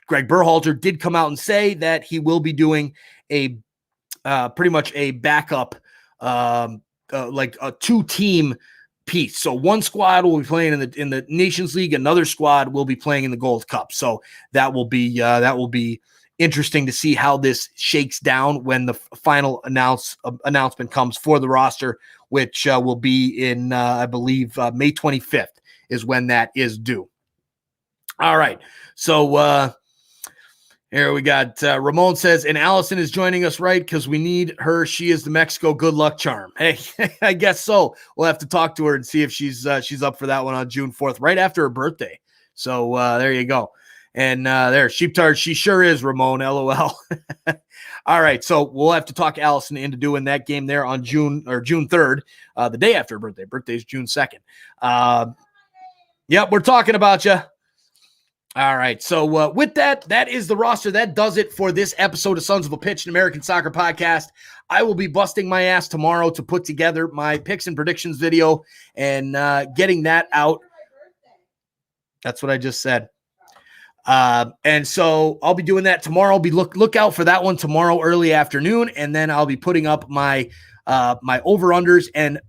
S1: Greg Berhalter did come out and say that he will be doing a pretty much a backup, like a two-team piece. So one squad will be playing in the Nations League, another squad will be playing in the Gold Cup. So that will be interesting to see how this shakes down when the final announcement comes for the roster, which will be in, I believe, May 25th is when that is due. All right. So here we got Ramon says, and Allison is joining us, right? Because we need her. She is the Mexico good luck charm. Hey, I guess so. We'll have to talk to her and see if she's up for that one on June 4th, right after her birthday. So there you go. And there, sheeptards, she sure is, Ramon, LOL. All right, so we'll have to talk Allison into doing that game there on June 3rd, the day after her birthday. Birthday's June 2nd. Yep, we're talking about you. All right, so with that is the roster. That does it for this episode of Sons of a Pitch, an American Soccer Podcast. I will be busting my ass tomorrow to put together my picks and predictions video and getting that out. That's what I just said. And so I'll be doing that tomorrow. I'll be look out for that one tomorrow early afternoon, and then I'll be putting up my my over-unders and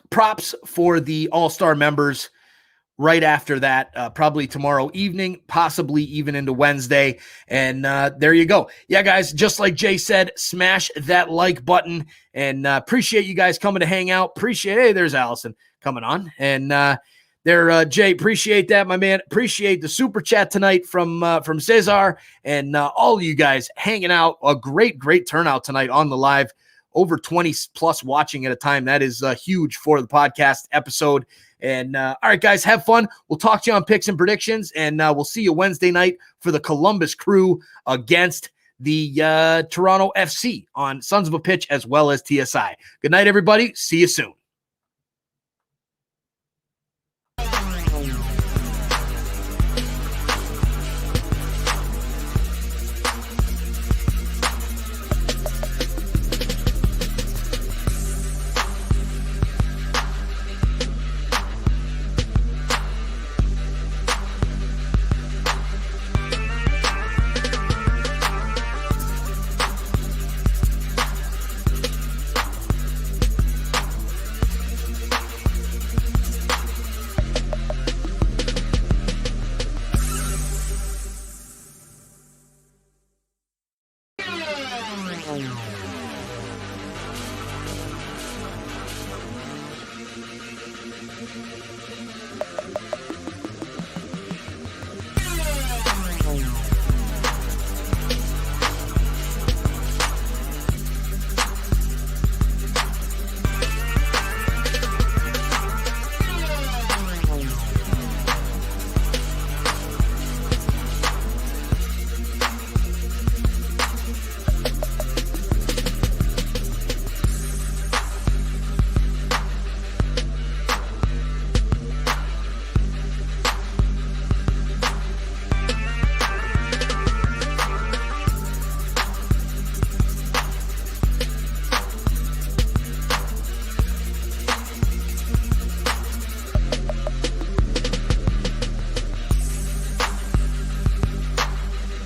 S1: props for the All-Star members right after that, probably tomorrow evening, possibly even into Wednesday. And there you go. Yeah, guys, just like Jay said, smash that like button, and appreciate you guys coming to hang out. Hey, there's Allison coming on. And Jay, appreciate that, my man. Appreciate the super chat tonight from Cesar, and all of you guys hanging out. A great turnout tonight on the live. Over 20 plus watching at a time. That is huge for the podcast episode. And all right, guys, have fun. We'll talk to you on picks and predictions, and we'll see you Wednesday night for the Columbus Crew against the Toronto FC on Sons of a Pitch as well as TSI. Good night, everybody. See you soon.